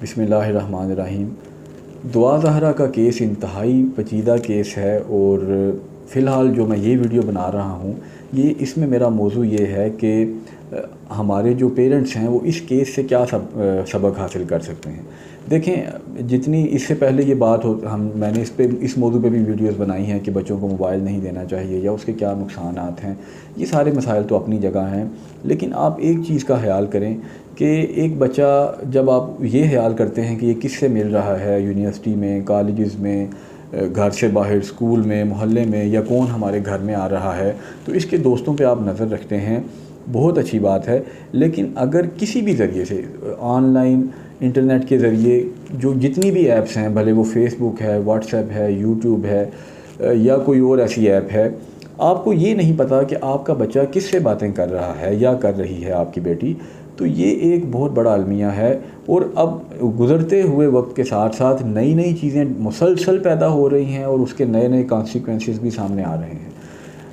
بسم اللہ الرحمن الرحیم۔ دعا زہرا کا کیس انتہائی پیچیدہ کیس ہے، اور فی الحال جو میں یہ ویڈیو بنا رہا ہوں اس میں میرا موضوع یہ ہے کہ ہمارے جو پیرنٹس ہیں وہ اس کیس سے کیا سبق حاصل کر سکتے ہیں۔ دیکھیں، جتنی اس سے پہلے یہ بات میں نے اس موضوع پہ بھی ویڈیوز بنائی ہیں کہ بچوں کو موبائل نہیں دینا چاہیے یا اس کے کیا نقصانات ہیں۔ یہ سارے مسائل تو اپنی جگہ ہیں، لیکن آپ ایک چیز کا خیال کریں کہ ایک بچہ، جب آپ یہ خیال کرتے ہیں کہ یہ کس سے مل رہا ہے، یونیورسٹی میں، کالجز میں، گھر سے باہر، اسکول میں، محلے میں، یا کون ہمارے گھر میں آ رہا ہے، تو اس کے دوستوں پہ آپ نظر رکھتے ہیں، بہت اچھی بات ہے۔ لیکن اگر کسی بھی ذریعے سے آن لائن انٹرنیٹ کے ذریعے جو جتنی بھی ایپس ہیں، بھلے وہ فیس بک ہے، واٹس ایپ ہے، یوٹیوب ہے، یا کوئی اور ایسی ایپ ہے، آپ کو یہ نہیں پتہ کہ آپ کا بچہ کس سے باتیں کر رہا ہے یا کر رہی ہے آپ کی بیٹی، تو یہ ایک بہت بڑا المیہ ہے۔ اور اب گزرتے ہوئے وقت کے ساتھ ساتھ نئی چیزیں مسلسل پیدا ہو رہی ہیں، اور اس کے نئے کانسیکوینسز بھی سامنے آ رہے ہیں۔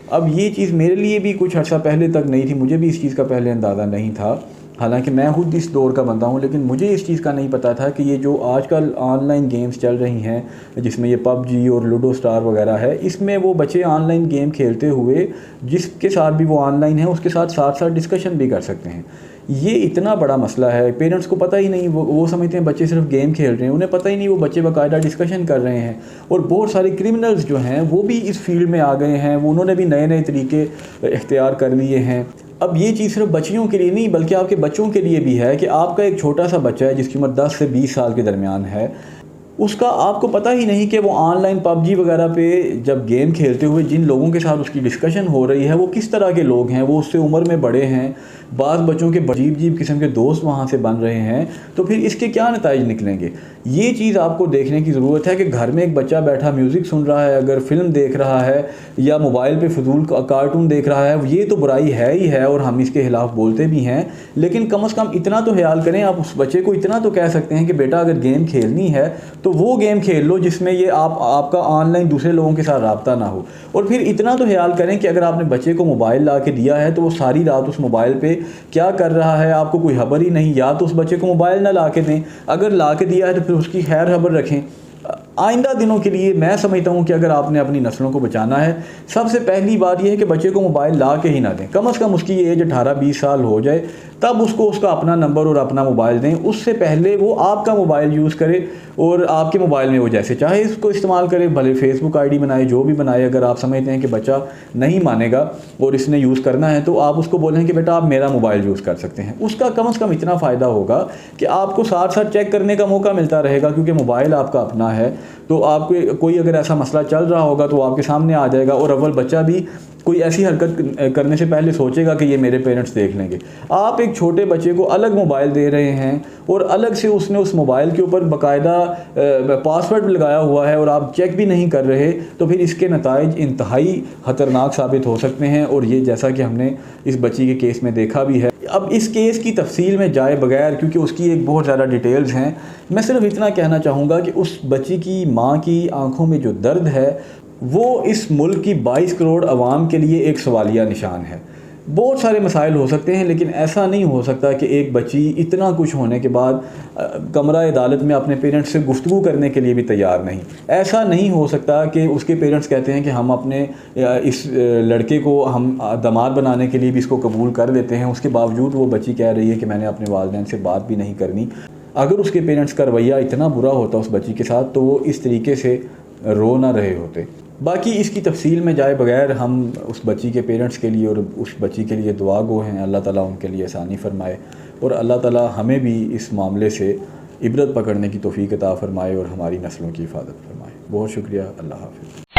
اب یہ چیز میرے لیے بھی کچھ عرصہ پہلے تک نہیں تھی، مجھے بھی اس چیز کا پہلے اندازہ نہیں تھا، حالانکہ میں خود اس دور کا بندہ ہوں، لیکن مجھے اس چیز کا نہیں پتہ تھا کہ یہ جو آج کل آن لائن گیمز چل رہی ہیں، جس میں یہ پب جی اور لوڈو سٹار وغیرہ ہے، اس میں وہ بچے آن لائن گیم کھیلتے ہوئے جس کے ساتھ بھی وہ آن لائن ہے اس کے ساتھ ڈسکشن بھی کر سکتے ہیں۔ یہ اتنا بڑا مسئلہ ہے، پیرنٹس کو پتہ ہی نہیں، وہ سمجھتے ہیں بچے صرف گیم کھیل رہے ہیں، انہیں پتہ ہی نہیں وہ بچے باقاعدہ ڈسکشن کر رہے ہیں۔ اور بہت سارے کرمنلز جو ہیں وہ بھی اس فیلڈ میں آ گئے ہیں، انہوں نے بھی نئے طریقے اختیار کر لیے ہیں۔ اب یہ چیز صرف بچیوں کے لیے نہیں بلکہ آپ کے بچوں کے لیے بھی ہے کہ آپ کا ایک چھوٹا سا بچہ ہے جس کی عمر 10 سے 20 سال کے درمیان ہے، اس کا آپ کو پتہ ہی نہیں کہ وہ آن لائن پب جی وغیرہ پہ جب گیم کھیلتے ہوئے جن لوگوں کے ساتھ اس کی ڈسکشن ہو رہی ہے وہ کس طرح کے لوگ ہیں، وہ اس سے عمر میں بڑے ہیں، بعض بچوں کے عجیب قسم کے دوست وہاں سے بن رہے ہیں، تو پھر اس کے کیا نتائج نکلیں گے۔ یہ چیز آپ کو دیکھنے کی ضرورت ہے کہ گھر میں ایک بچہ بیٹھا میوزک سن رہا ہے، اگر فلم دیکھ رہا ہے یا موبائل پہ فضول کارٹون دیکھ رہا ہے، یہ تو برائی ہے ہی ہے، اور ہم اس کے خلاف بولتے بھی ہیں، لیکن کم از کم اتنا تو خیال کریں، آپ اس بچے کو اتنا تو کہہ سکتے ہیں کہ بیٹا اگر گیم کھیلنی ہے تو وہ گیم کھیل لو جس میں یہ آپ کا آن لائن دوسرے لوگوں کے ساتھ رابطہ نہ ہو۔ اور پھر اتنا تو خیال کریں کہ اگر آپ نے بچے کو موبائل لا کے دیا ہے تو وہ ساری رات اس موبائل پہ کیا کر رہا ہے آپ کو کوئی خبر ہی نہیں، یا تو اس بچے کو موبائل نہ لا کے دیں، اگر لا کے دیا ہے تو پھر اس کی خیر خبر رکھیں۔ آئندہ دنوں کے لیے میں سمجھتا ہوں کہ اگر آپ نے اپنی نسلوں کو بچانا ہے، سب سے پہلی بات یہ ہے کہ بچے کو موبائل لا کے ہی نہ دیں، کم از کم اس کی ایج 18-20 سال ہو جائے تب اس کو اس کا اپنا نمبر اور اپنا موبائل دیں۔ اس سے پہلے وہ آپ کا موبائل یوز کرے، اور آپ کے موبائل میں وہ جیسے چاہے اس کو استعمال کرے، بھلے فیس بک آئی ڈی بنائے، جو بھی بنائے۔ اگر آپ سمجھتے ہیں کہ بچہ نہیں مانے گا اور اس نے یوز کرنا ہے تو آپ اس کو بولیں کہ بیٹا آپ میرا موبائل یوز کر سکتے ہیں۔ اس کا کم از کم اتنا فائدہ ہوگا کہ آپ کو ساتھ چیک کرنے کا موقع ملتا رہے گا، کیونکہ موبائل آپ کا اپنا ہے، تو آپ کو کوئی اگر ایسا مسئلہ چل رہا ہوگا تو آپ کے سامنے آ جائے گا، اور اول بچہ بھی کوئی ایسی حرکت کرنے سے پہلے سوچے گا کہ یہ میرے پیرنٹس دیکھ لیں گے۔ آپ ایک چھوٹے بچے کو الگ موبائل دے رہے ہیں، اور الگ سے اس نے اس موبائل کے اوپر باقاعدہ پاسورڈ لگایا ہوا ہے، اور آپ چیک بھی نہیں کر رہے، تو پھر اس کے نتائج انتہائی خطرناک ثابت ہو سکتے ہیں، اور یہ جیسا کہ ہم نے اس بچی کے کیس میں دیکھا بھی ہے۔ اب اس کیس کی تفصیل میں جائے بغیر، کیونکہ اس کی ایک بہت زیادہ ڈیٹیلز ہیں، میں صرف اتنا کہنا چاہوں گا کہ اس بچی کی ماں کی آنکھوں میں جو درد ہے وہ اس ملک کی 22 کروڑ عوام کے لیے ایک سوالیہ نشان ہے۔ بہت سارے مسائل ہو سکتے ہیں، لیکن ایسا نہیں ہو سکتا کہ ایک بچی اتنا کچھ ہونے کے بعد کمرہ عدالت میں اپنے پیرنٹس سے گفتگو کرنے کے لیے بھی تیار نہیں۔ ایسا نہیں ہو سکتا کہ اس کے پیرنٹس کہتے ہیں کہ ہم اپنے اس لڑکے کو ہم داماد بنانے کے لیے بھی اس کو قبول کر لیتے ہیں، اس کے باوجود وہ بچی کہہ رہی ہے کہ میں نے اپنے والدین سے بات بھی نہیں کرنی۔ اگر اس کے پیرنٹس کا رویہ اتنا برا ہوتا اس بچی کے ساتھ تو وہ اس طریقے سے رو نہ رہے ہوتے۔ باقی اس کی تفصیل میں جائے بغیر ہم اس بچی کے پیرنٹس کے لیے اور اس بچی کے لیے دعا گو ہیں، اللہ تعالیٰ ان کے لیے آسانی فرمائے، اور اللہ تعالیٰ ہمیں بھی اس معاملے سے عبرت پکڑنے کی توفیق عطا فرمائے اور ہماری نسلوں کی حفاظت فرمائے۔ بہت شکریہ، اللہ حافظ۔